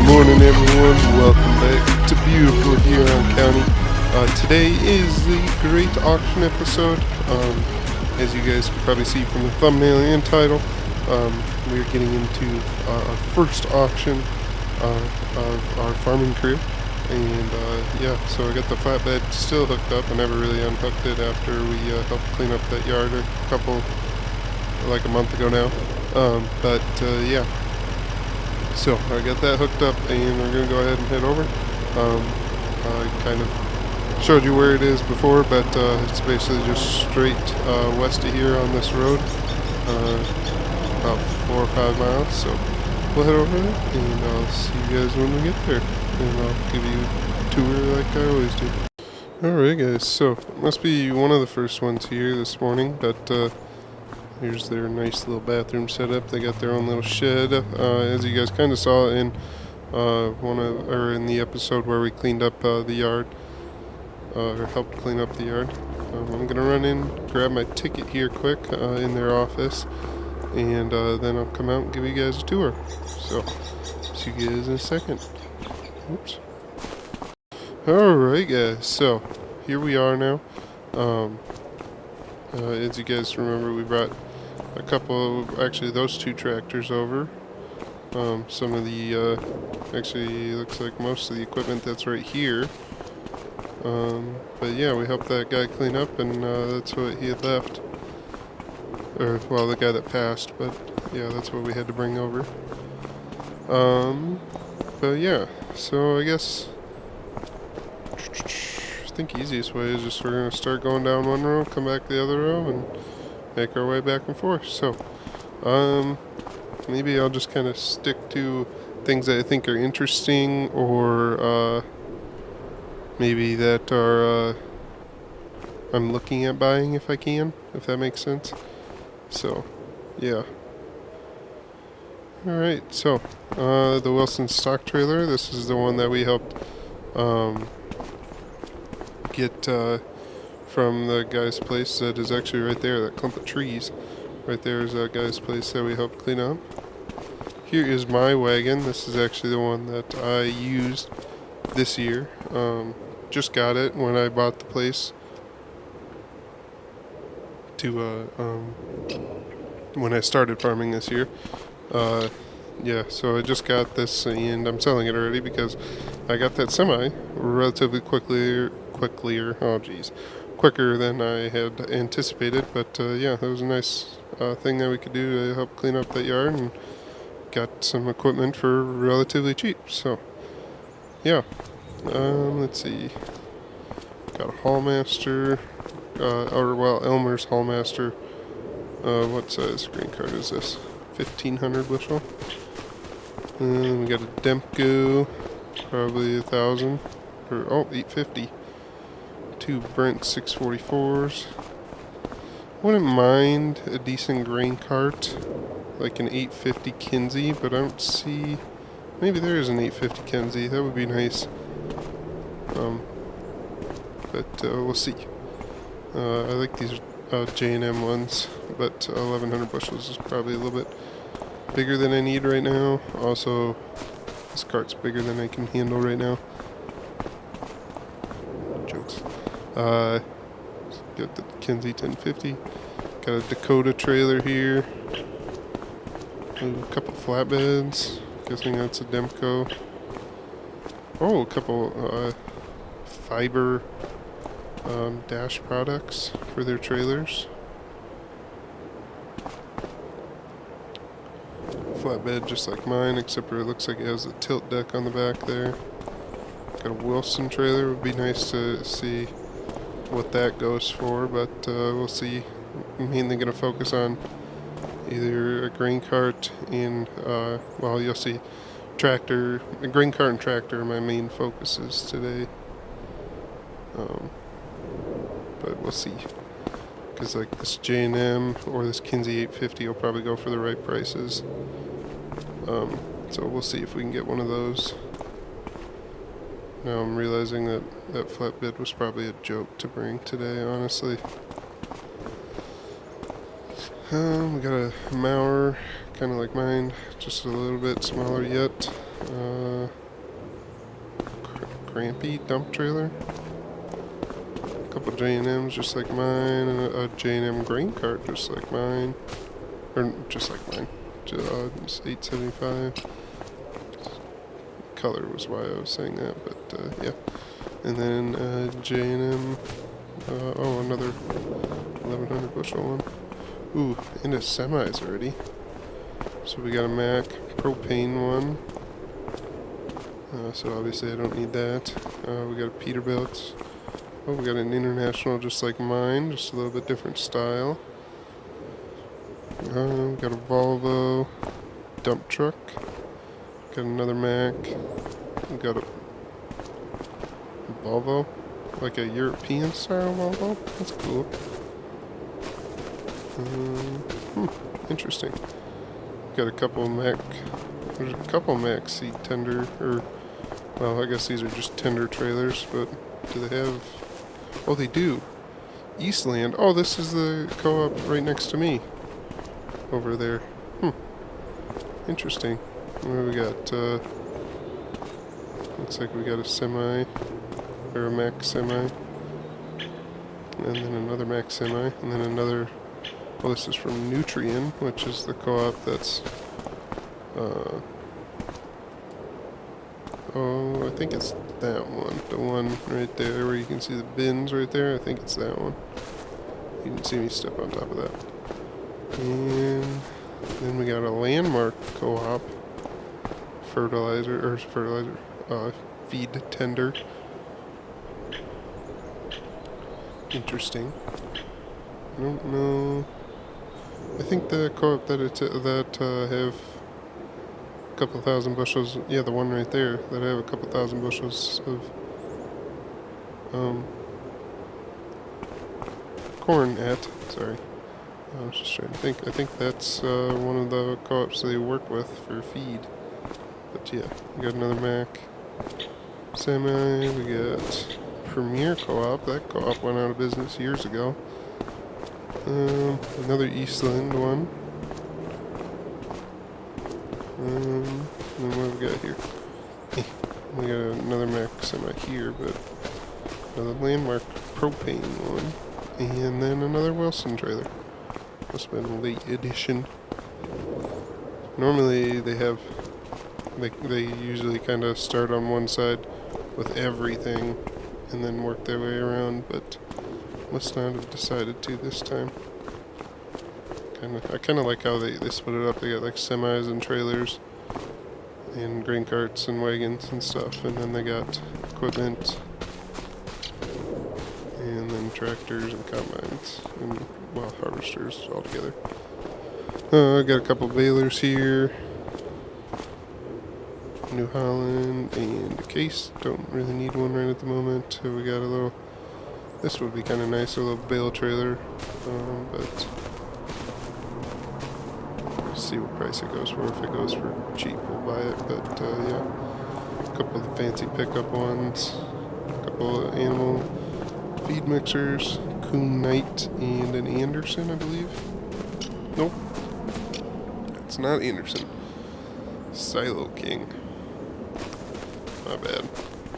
morning, everyone. Welcome back to beautiful Huron County. Today is the great auction episode. As you guys can probably see from the thumbnail and title, we're getting into our first auction of our farming career. And so I got the flatbed still hooked up. I never really unhooked it after we helped clean up that yard like a month ago now. So I got that hooked up, and we're gonna go ahead and head over. I kind of showed you where it is before, but it's basically just straight west of here on this road, about 4 or 5 miles. So we'll head over there, and I'll see you guys when we get there, and I'll give you a tour like I always do. Alright guys, so it must be one of the first ones here this morning, but here's their nice little bathroom setup. They got their own little shed, as you guys kind of saw in in the episode where we cleaned up the yard, or helped clean up the yard. I'm gonna run in, grab my ticket here quick in their office, and then I'll come out and give you guys a tour. So see you guys in a second. Oops. Alright guys, so here we are now. As you guys remember, we brought actually those 2 tractors over. Some of the, actually looks like most of the equipment that's right here. But yeah, we helped that guy clean up, and that's what he had left. Or, well, the guy that passed, but yeah, that's what we had to bring over. But yeah, so I guess I think the easiest way is just we're going to start going down one row, come back the other row, and make our way back and forth. So, maybe I'll just kind of stick to things that I think are interesting, or maybe that are I'm looking at buying if I can, if that makes sense. So, yeah. Alright, so, the Wilson stock trailer, this is the one that we helped get from the guy's place that is actually right there, that clump of trees. Right there is that guy's place that we helped clean up. Here is my wagon. This is actually the one that I used this year. Just got it when I bought the place when I started farming this year. So I just got this, and I'm selling it already because I got that semi relatively quicker than I had anticipated. But it was a nice thing that we could do to help clean up that yard, and got some equipment for relatively cheap. So yeah, let's see, got a Hallmaster, Elmer's Hallmaster. What size grain cart is this? 1500 bushel. And we got a Demko, probably 1,000, or 850. 2 Brent 644s. Wouldn't mind a decent grain cart, like an 850 Kinsey, but I don't see. Maybe there is an 850 Kinsey. That would be nice. We'll see. I like these J&M ones, but 1,100 bushels is probably a little bit bigger than I need right now. Also, this cart's bigger than I can handle right now. Jokes. Got the Kinsey 1050. Got a Dakota trailer here. A couple flatbeds. Guessing that's a Demko. Oh, a couple fiber dash products for their trailers. Flatbed just like mine, except for it looks like it has a tilt deck on the back there. Got a Wilson trailer. Would be nice to see what that goes for, but we'll see. I'm mainly going to focus on either a grain cart and you'll see, tractor. A grain cart and tractor are my main focuses today. But we'll see, because like this J&M or this Kinsey 850 will probably go for the right prices. So we'll see if we can get one of those. Now I'm realizing that that flatbed was probably a joke to bring today, honestly. We got a Mauer, kind of like mine, just a little bit smaller yet. Crampy dump trailer. A couple J&Ms just like mine, and a J&M grain cart just like mine. Or just like mine. It's 875. Color was why I was saying that, but yeah. And then J&M. Oh, another 1100 bushel one. Ooh, into semis already. So we got a Mack propane one. So obviously I don't need that. We got a Peterbilt. Oh, we got an International just like mine, just a little bit different style. We got a Volvo dump truck. Got another Mack. We got a Volvo, like a European style Volvo. That's cool. Interesting. Got a couple Mack. There's a couple Mack seat tender, or well, I guess these are just tender trailers. But do they have? Oh, they do. Eastland. Oh, this is the co-op right next to me. Over there. Interesting. What do we got? Looks like we got a semi, or a Mack semi, and then another Mack semi, and then another. Well, this is from Nutrien, which is the co-op that's. Oh, I think it's that one. The one right there where you can see the bins right there. I think it's that one. You can see me step on top of that. And then we got a Landmark co-op feed tender. Interesting. I don't know. I think the co-op that have a couple thousand bushels. Yeah, the one right there that have a couple thousand bushels of corn at. Sorry. I was just trying to think. I think that's one of the co-ops they work with for feed. But yeah, we got another Mack semi. We got Premier Co-op. That co-op went out of business years ago. Another Eastland one. And what have we got here? We got another Mack semi here, but another Landmark propane one. And then another Wilson trailer. Must have been a late edition. Normally they usually kind of start on one side with everything and then work their way around, but must not have decided to this time. I kind of like how they split it up. They got like semis and trailers and grain carts and wagons and stuff, and then they got equipment and then tractors and combines and, well, harvesters all together. I got a couple balers here. New Holland and a Case. Don't really need one right at the moment. So we got a little. This would be kind of nice, a little bale trailer, but we'll see what price it goes for. If it goes for cheap, we'll buy it. But yeah, a couple of the fancy pickup ones, a couple of animal feed mixers, Kuhn Knight and an Anderson, I believe. Nope, it's not Anderson. Silo King. My bad.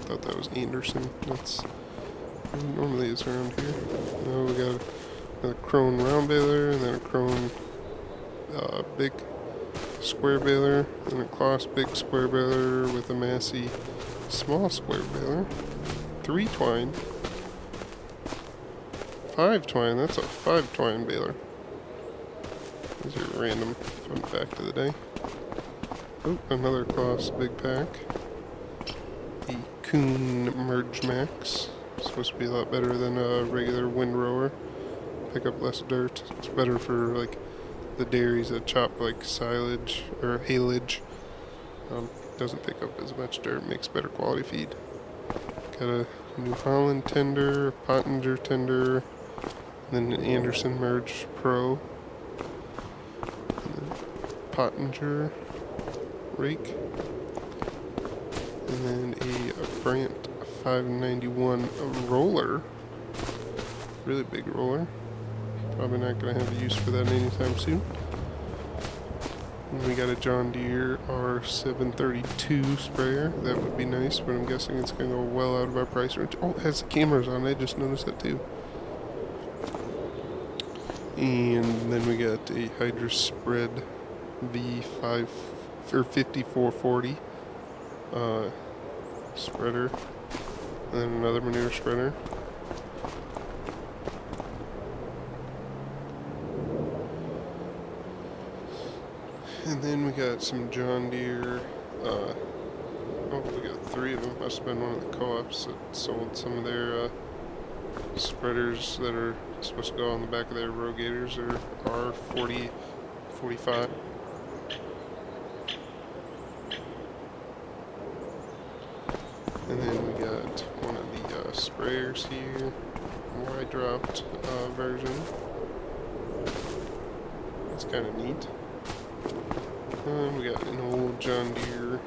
Thought that was Anderson. That's what it normally is around here. Now we got another Krone round baler, and then a Krone big square baler, and a Kloss big square baler with a Massey small square baler. 3 twine. 5 twine. That's a 5 twine baler. These are random fun fact of the day. Oh, another Kloss big pack. The Kuhn Merge Max. Supposed to be a lot better than a regular windrower. Pick up less dirt. It's better for like the dairies that chop like silage or haylage. Doesn't pick up as much dirt. Makes better quality feed. Got a New Holland tender, Pottinger tender, and then an Anderson Merge Pro. And then Pottinger rake, and then a Brandt 591 roller, really big roller, Probably not going to have a use for that anytime soon. And we got a John Deere R732 sprayer. That would be nice, but I'm guessing it's going to go well out of our price range. Oh, it has cameras on it. I just noticed that too. And then we got a Hydra Spread V5 for 5440 spreader, and then another manure spreader. And then we got some John Deere. Oh, we got 3 of them. Must have been one of the co-ops that sold some of their spreaders that are supposed to go on the back of their Rogators, or R40, 45. And then we got one of the sprayers here, wide dropped version. It's kind of neat. We got an old John Deere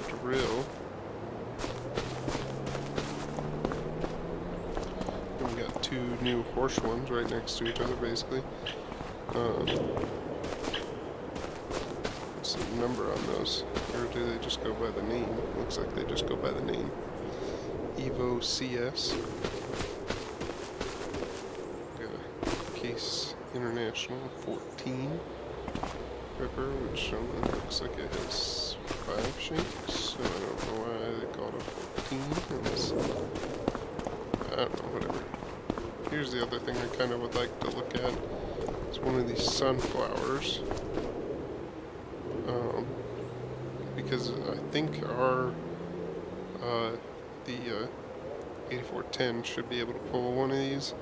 drill. And we got 2 new Horsch ones right next to each other, basically. What's the number on those? Or do they just go by the name? Looks like they just go by the name. Evo CS. Got a Case International 14 ripper, which only looks like it has 5 shakes, so I don't know why they called it 14 unless, I don't know, whatever. Here's the other thing I kind of would like to look at. It's one of these sunflowers. Because I think our the 8410 should be able to pull one of these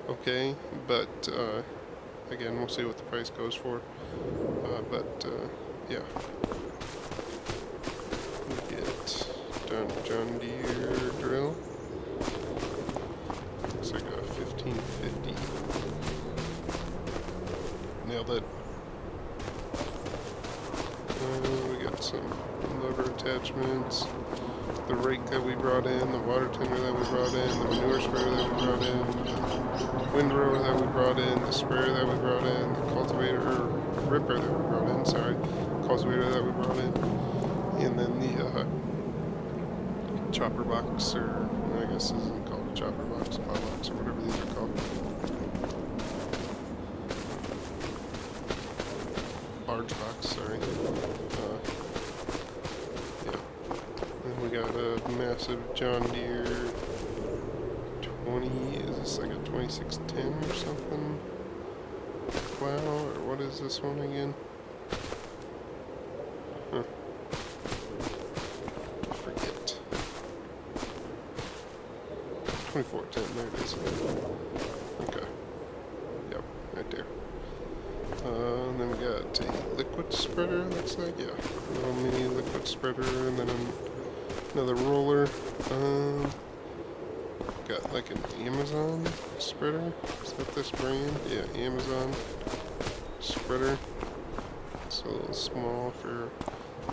okay, but again, we'll see what the price goes for. Yeah, we get John Deere drill. Looks like a 1550. Nailed it. We got some lever attachments, the rake that we brought in, the water tender that we brought in, the manure sprayer that we brought in, the windrower that we brought in, the sprayer that we brought in, the cultivator, or ripper that we brought in, sorry, cultivator that we brought in, and then the chopper box, or I guess this isn't called a chopper box, plow box, or whatever these are called. Barge box, sorry. Yeah. Then we got a massive John Deere 20, is this like a 2610 or something? Plow, or what is this one again? Huh. I forget. 2410, there it is. Okay. Yep, right there. And then we got a liquid spreader, looks like, yeah. A little mini liquid spreader, and then another roller. Got like an Amazon spreader. Is that this brand? Yeah, Amazon spreader. It's a little small for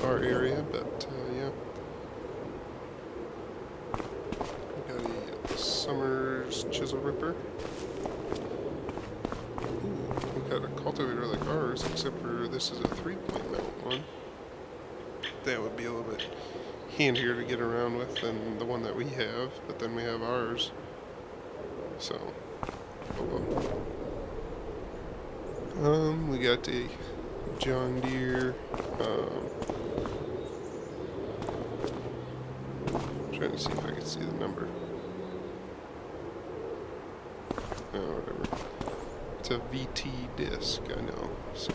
our area, but yeah. We got a Summers chisel ripper. We got a cultivator like ours, except for this is a 3-point mount one. That would be a little bit handier to get around with than the one that we have, but then we have ours. So, oh well. We got a John Deere, trying to see if I can see the number. Oh, whatever. It's a VT disc, I know, so.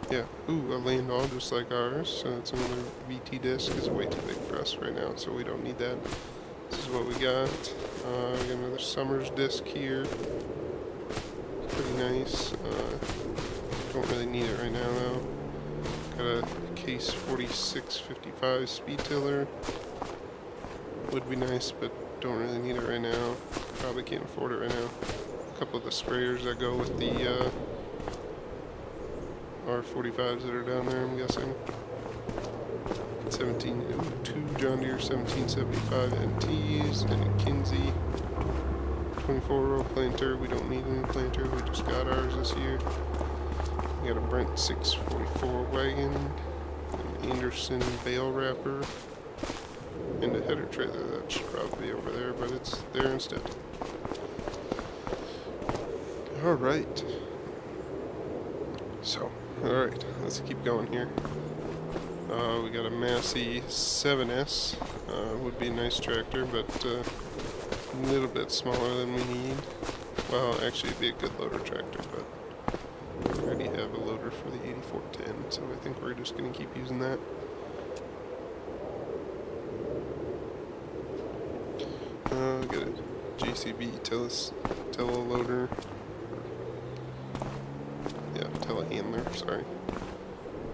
Yeah, ooh, a Landau just like ours, so it's another VT disc. It's way too big for us right now, so we don't need that. This is what we got. We got another Summers disc here. Pretty nice. Don't really need it right now though. Got a Case 4655 speed tiller. Would be nice, but don't really need it right now. Probably can't afford it right now. A couple of the sprayers that go with the R45s that are down there, I'm guessing. 2 John Deere 1775 NTs and a Kinsey 24-row planter. We don't need any planter. We just got ours this year. We got a Brent 644 wagon, an Anderson bale wrapper, and a header trailer. That should probably be over there, but it's there instead. Alright. So, alright, let's keep going here. We got a Massey 7S. Would be a nice tractor, but a little bit smaller than we need. Well, actually it'd be a good loader tractor, but we already have a loader for the 8410, so I think we're just going to keep using that. We got a JCB teleloader. Yeah, telehandler, sorry.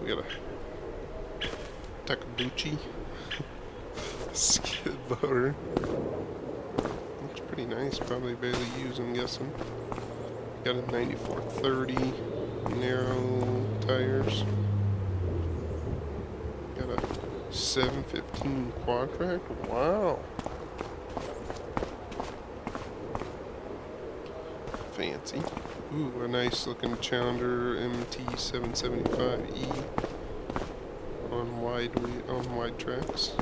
We got a Takabuchi skid loader. Looks pretty nice, probably barely used, I'm guessing. Got a 9430 narrow tires. Got a 715 quad track. Wow. Fancy. Ooh, a nice looking Challenger MT775E on wide tracks.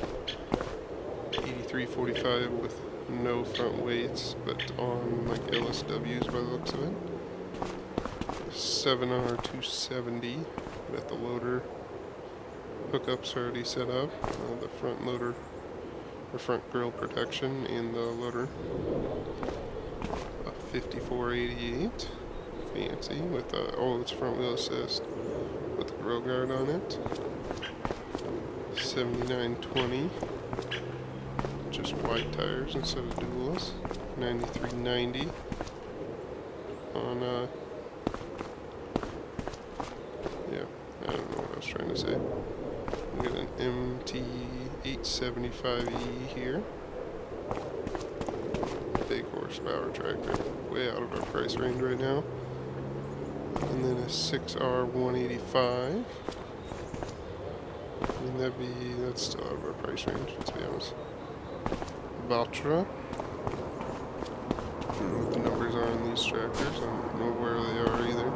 8345 with no front weights, but on like LSWs by the looks of it. 7R270 with the loader hookups already set up. The front loader, or front grille protection, and the loader. A 5488. Fancy with it's front wheel assist with the grill guard on it. 7920, just wide tires instead of duals. 9390 on yeah, I don't know what I was trying to say. We got an MT875E here. Big horsepower tractor, way out of our price range right now. And then a 6R185. I mean, that's still out of our price range, let's be honest. Valtra. I don't know what the numbers are on these tractors. I don't know where they are either.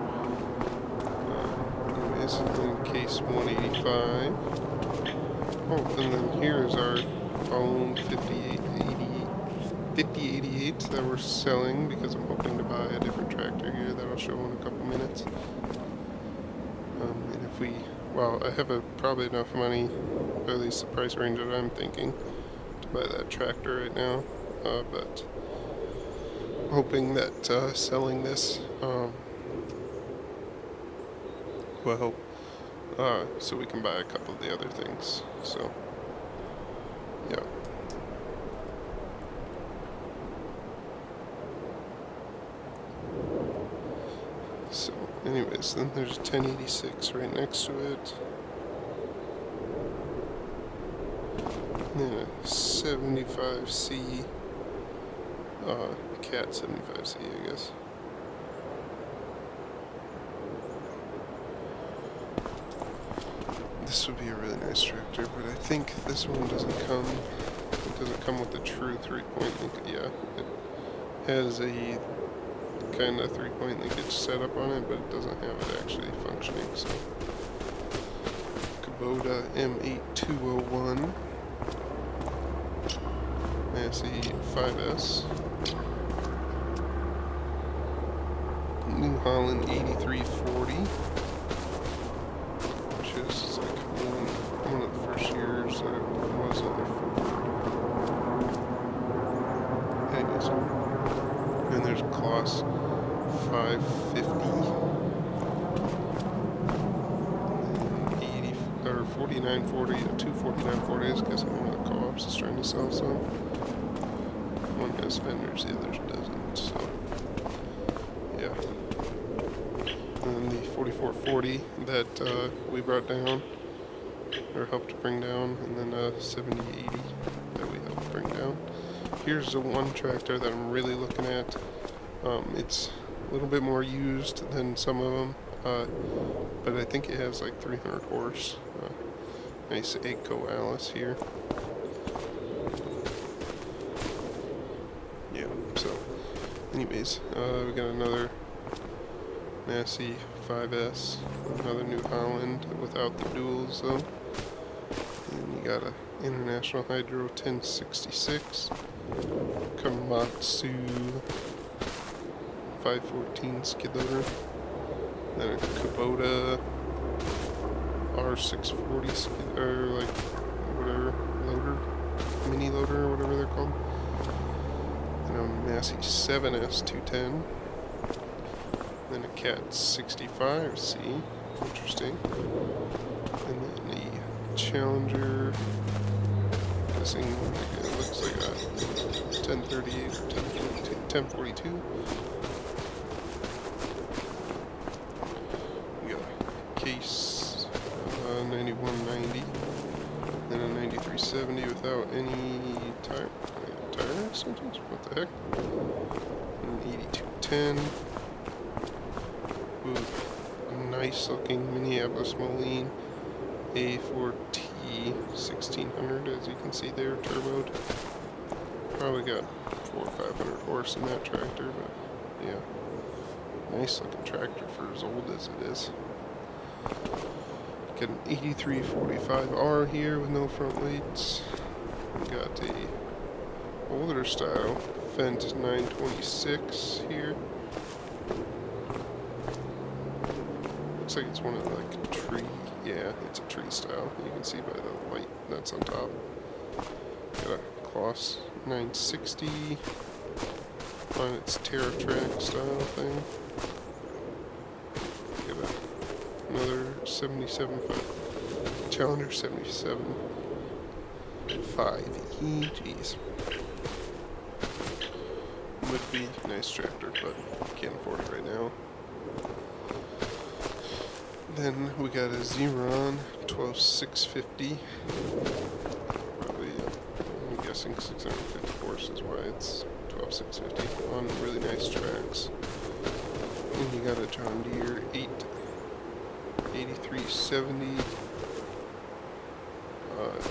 Anyways, then case 185. Oh, and then here is our own 5088 that we're selling because I'm hoping to buy a different tractor here that I'll show in a couple minutes. And if we, well, I have probably enough money, or at least the price range that I'm thinking, to buy that tractor right now. But hoping that selling this will help, so we can buy a couple of the other things. So, yeah. So, anyways, then there's a 1086 right next to it. And then a 75C, Cat 75C, I guess. This would be a really nice tractor, but I think this one doesn't come with the true 3-point linkage. Yeah, it has a kind of 3-point linkage setup on it, but it doesn't have it actually functioning. So, Kubota M8201, Massey 5S, New Holland 8340, which is like one of the first years that it was in there for. Anyways, and there's a Kloss 550, 80 or 4940 to 24940. I guess one of the co-ops is trying to sell some. One has fenders, the other doesn't. So yeah. And then the 4440 that we brought down, or helped to bring down, and then a 7080 that we helped bring down. Here's the one tractor that I'm really looking at. It's a little bit more used than some of them, but I think it has like 300 horse. Nice AGCO Alice here. Yeah, so Anyways, we got another Massey 5S, another New Holland without the duals though. And you got a International Hydro 1066, Komatsu 514 skid loader, then a Kubota R640 skid, or like whatever loader, mini loader or whatever they're called. And a Massey 7S 210. Then a Cat 65C, interesting. And then the Challenger, guessing it looks like a 1038 or 1042. We got a Case 9190. Then a 9370 without any tire extensions. What the heck? An 8210. Ooh, a nice looking Minneapolis Moline A4T 1600, as you can see there, turboed. Probably got 400 or 500 horse in that tractor, but yeah, nice looking tractor for as old as it is. Got an 8345R here with no front weights. Got a older style Fendt 926 here. Looks like it's one of like a tree. Yeah, it's a tree style. You can see by the light that's on top. Got a Kloss 960 on its TerraTrack style thing. Got another 77.5 Challenger 77.5E. Jeez. Would be a nice tractor, but can't afford it right now. Then we got a Xeron 12650. Probably, I'm guessing 650 horse is why it's 12650 on really nice tracks. And you got a John Deere 8370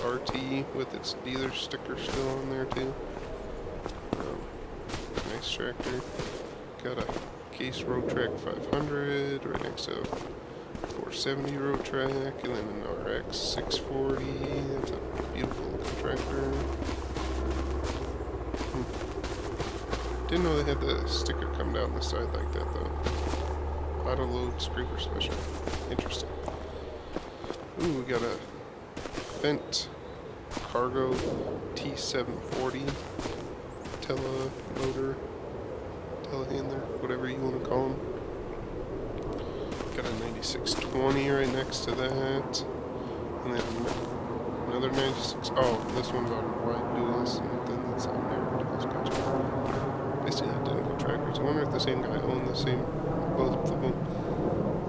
RT with its dealer sticker still on there too. Nice tractor. Got a Case Road Track 500 right next to 470 Road Track, and then an RX 640. That's a beautiful looking tractor. Didn't know they had the sticker come down the side like that though. Auto load scraper special. Interesting. Ooh, we got a Fendt Cargo T740 telehandler, whatever you want to call them. Got a 9620 right next to that, and then another 96. Oh, this one's on wide duals, and then that's on narrow duals. Gotcha. Basically identical tractors. I wonder if the same guy owned the same both of them.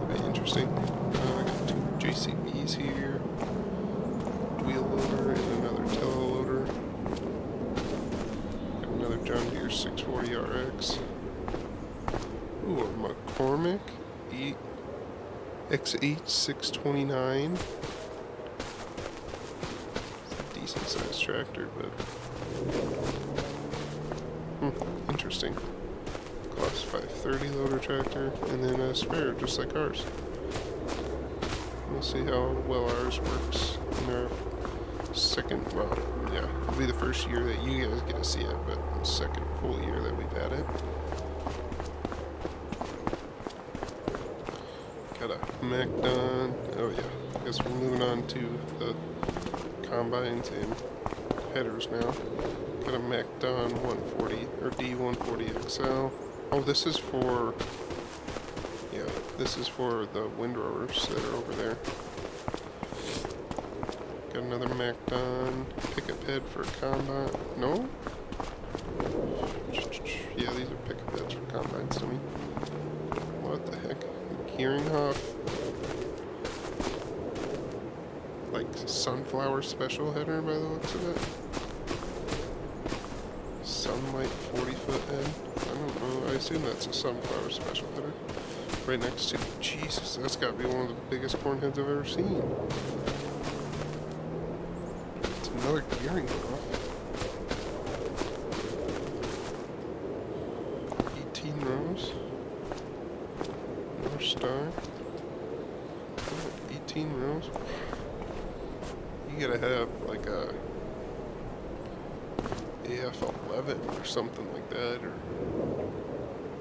That'd be interesting. I got two JCBs here, wheel loader, and another teleloader. Got another John Deere 640 RX. Ooh, a McCormick X8 629. It's a decent sized tractor, but interesting. Kloss 530 loader tractor, and then a spare just like ours. We'll see how well ours works in our second, well, yeah, it'll be the first year that you guys get to see it, but the second full year that we've had it. Got a MacDon. Oh yeah, I guess we're moving on to the combines and headers now. Got a MacDon 140 or D140XL. Oh, this is for, yeah, this is for the windrowers that are over there. Got another MacDon pickup head for combine. No? Yeah, these are pickup heads for combines to me. What the heck? Kieringhoff, like sunflower special header by the looks of it. Sunlight 40-foot head. I don't know. I assume that's a sunflower special header. Right next to, Jesus, that's got to be one of the biggest corn heads I've ever seen. It's another Kieringhoff. 18 rows. North Star. 18 rows. You gotta have like a AF11 or something like that, or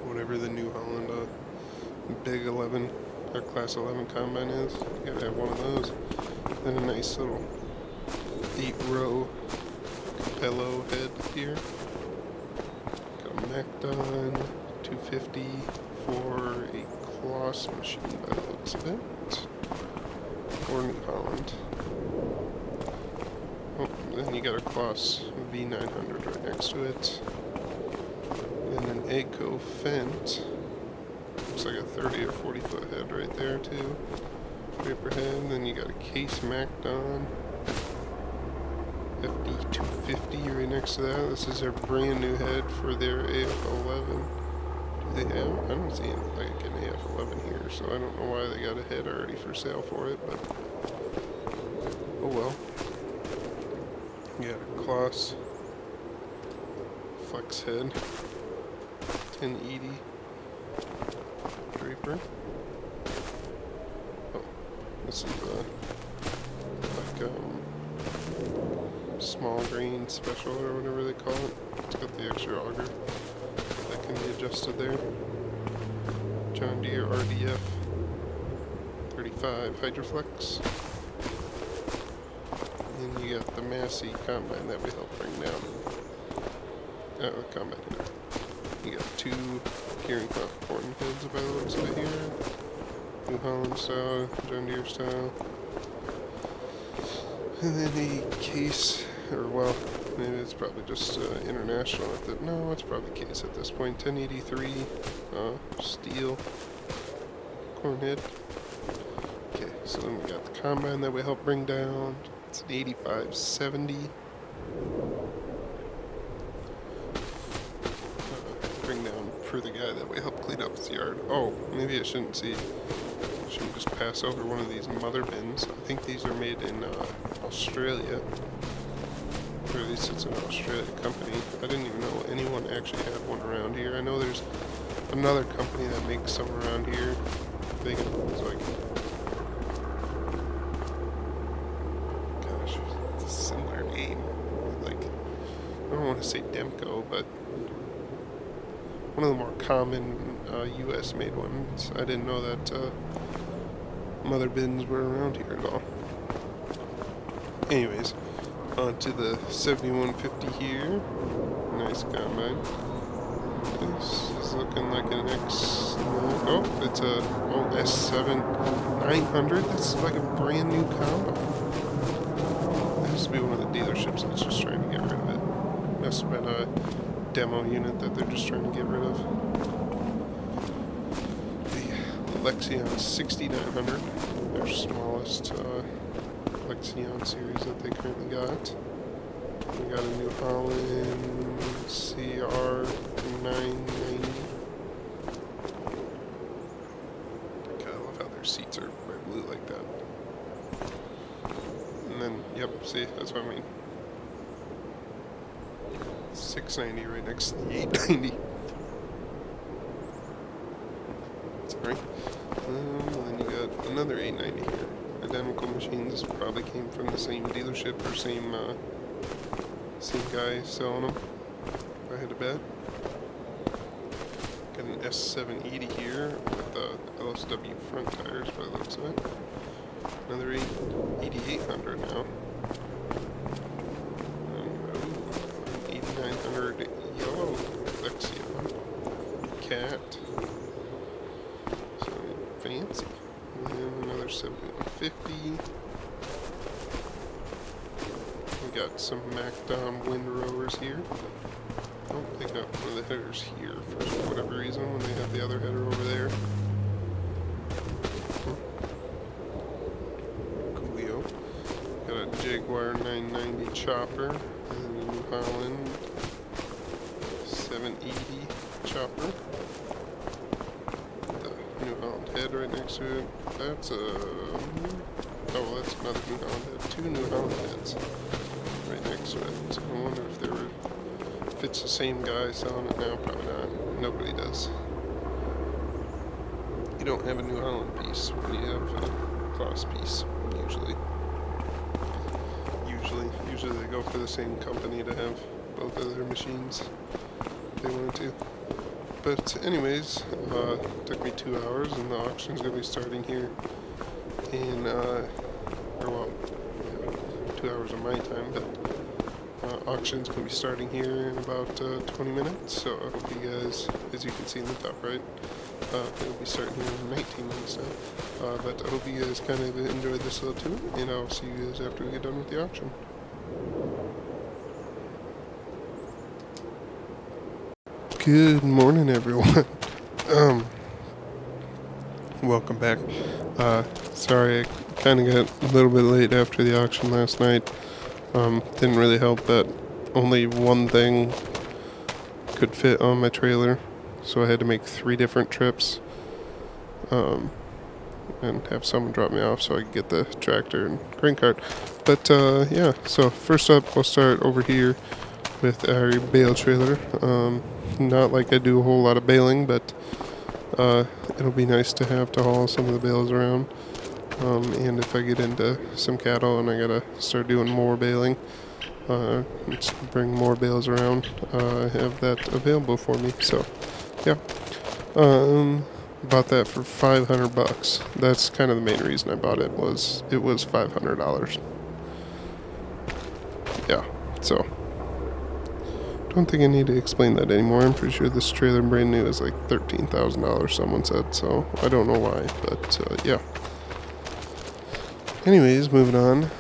whatever the New Holland big 11 or class 11 combine is. You gotta have one of those. And a nice little 8-row Capello head here. Got a Macdon 250 for a Kloss machine by the looks of it. Or New Holland. Oh, then you got a Kloss V900 right next to it. And an AGCO Fendt. Looks like a 30 or 40 foot head right there too. Draper head. Then you got a Case Macdon FD250 right next to that. This is their brand new head for their AF11. Do they have? I don't see like an AF11 here, so I don't know why they got a head already for sale for it, but oh well. You got a Kloss Flex head 1080 Draper. Oh, this is like small grain special or whatever they call it. It's got the extra auger that can be adjusted there. John Deere RDF 35 Hydroflex. And you got the Massey combine that we helped bring down. Combine header. You got 2 Kieran corn heads by the looks of it here. New Holland style, John Deere style. And then a Case, or well, maybe it's probably just international. No, it's probably Case at this point. 1083 steel corn head. Okay, so then we got the combine that we helped bring down. It's an 8570. Bring down for the guy that we helped clean up his yard. Oh, maybe I shouldn't just pass over one of these mother bins. I think these are made in Australia. Or at least it's an Australian company. I didn't even know anyone actually had one around here. I know there's another company that makes some around here. I think it's like, gosh, it's a similar name. Like, I don't want to say Demco, but one of the more common US made ones. I didn't know that mother bins were around here at all. Anyways, on to the 7150 here. Nice combine. This is looking like an oh, it's a S7 900. This is like a brand new combine. It has to be one of the dealerships that's just trying to get rid of it. Must have been a demo unit that they're just trying to get rid of. The Lexion 6900, their smallest Lexion series that they currently got. We got a New Holland CR990. God, I love how their seats are bright blue like that. And then, yep, see, that's what I mean. 690 right next to the 890. Sorry. And then you got another 890 here. Identical machines, probably came from the same dealership or same guy selling them, if I had to bet. Got an S780 here with the LSW front tires by the looks of it. Another 8800 now. 8900 yellow Lexion Cat. So fancy. And another 7150. We got some Macdon wind rowers here. Oh, they got one of the headers here for whatever reason when they have the other header over there. Coolio. Got a Jaguar 990 chopper and a New Holland 780 chopper. The New Holland head right next to it. That's a... oh, that's another New Holland head. 2 New Holland heads right next to it. So I wonder if it's the same guy selling it now. Probably not. Nobody does because you don't have a New Holland piece when you have a Claas piece, usually. Usually they go for the same company to have both of their machines if they wanted to. But anyways, took me 2 hours, and the auction's gonna be starting here in, 2 hours of my time, but auction's gonna be starting here in about 20 minutes. So I hope you guys, as you can see in the top right, it'll be starting here in 19 minutes now. But I hope you guys kind of enjoyed this little tour, and I'll see you guys after we get done with the auction. Good morning, everyone. Welcome back. Sorry, I kind of got a little bit late after the auction last night. Didn't really help that only one thing could fit on my trailer, so I had to make 3 different trips, and have someone drop me off so I could get the tractor and grain cart. But yeah, so first up, we'll start over here with our bale trailer. Not like I do a whole lot of baling, but it'll be nice to have to haul some of the bales around. And if I get into some cattle and I gotta start doing more baling, just bring more bales around, I have that available for me. So yeah, bought that for $500. That's kind of the main reason I bought it, was it was $500. Yeah, so don't think I need to explain that anymore. I'm pretty sure this trailer brand new is like $13,000, someone said, so I don't know why, but yeah. Anyways, moving on.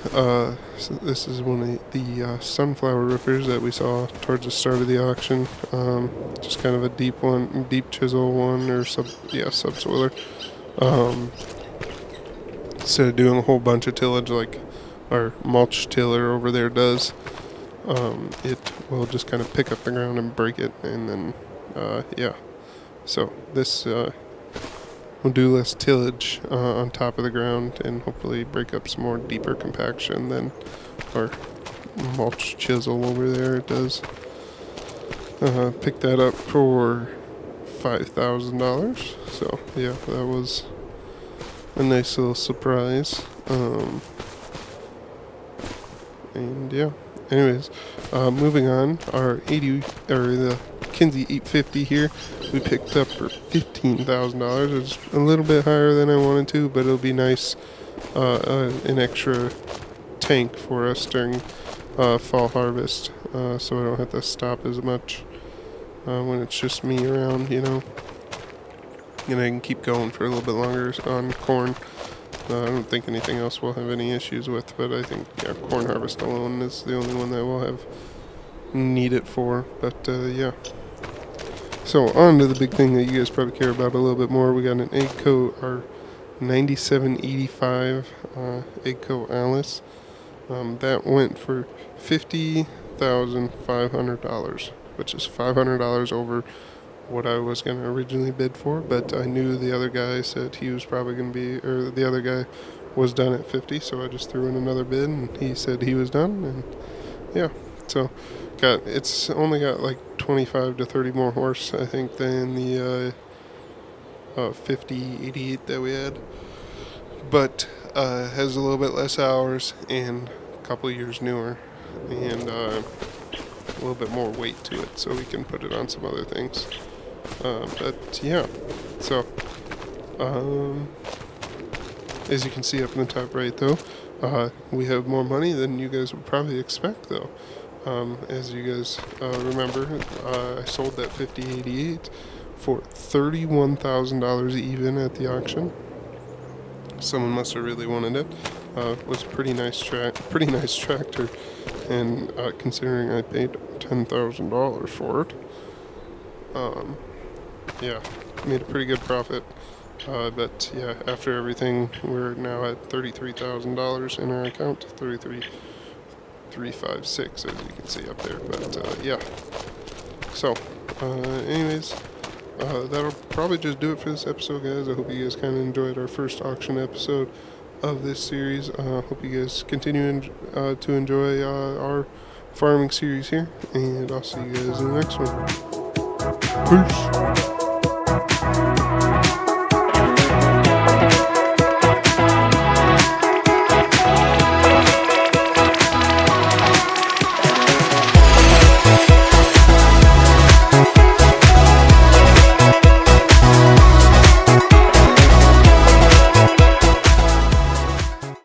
So this is one of the sunflower rippers that we saw towards the start of the auction. Just kind of a deep chisel one, or subsoiler. Instead of doing a whole bunch of tillage like our mulch tiller over there does, it will just kind of pick up the ground and break it, and then yeah. So this will do less tillage on top of the ground, and hopefully break up some more deeper compaction than our mulch chisel over there does. Picked that up for $5,000. So yeah, that was a nice little surprise. And yeah. Anyways, moving on, our the Kinze 850 here, we picked up for $15,000. It's a little bit higher than I wanted to, but it'll be nice, an extra tank for us during fall harvest, so I don't have to stop as much when it's just me around, you know, and I can keep going for a little bit longer on corn. I don't think anything else we'll have any issues with, but I think corn harvest alone is the only one that we'll have need it for. But yeah. So on to the big thing that you guys probably care about a little bit more. We got an AGCO, our 9785 AGCO Alice. That went for $50,500, which is $500 over what I was going to originally bid for, but I knew the other guy said he was probably going to be, or the other guy was done at 50, so I just threw in another bid, and he said he was done, and yeah, so it's only got like 25 to 30 more horse, I think, than the 5088 that we had, but has a little bit less hours and a couple of years newer, and a little bit more weight to it, so we can put it on some other things. But yeah, so as you can see up in the top right, though, we have more money than you guys would probably expect, though. As you guys remember, I sold that 5088 for $31,000 even at the auction. Someone must have really wanted it. It was a pretty nice tractor, and considering I paid $10,000 for it, yeah, made a pretty good profit. But yeah, after everything, we're now at $33,000 in our account, 33,356, as you can see up there. But yeah, so anyways, that'll probably just do it for this episode, guys. I hope you guys kind of enjoyed our first auction episode of this series. Hope you guys continue to enjoy our farming series here, and I'll see you guys in the next one. Peace.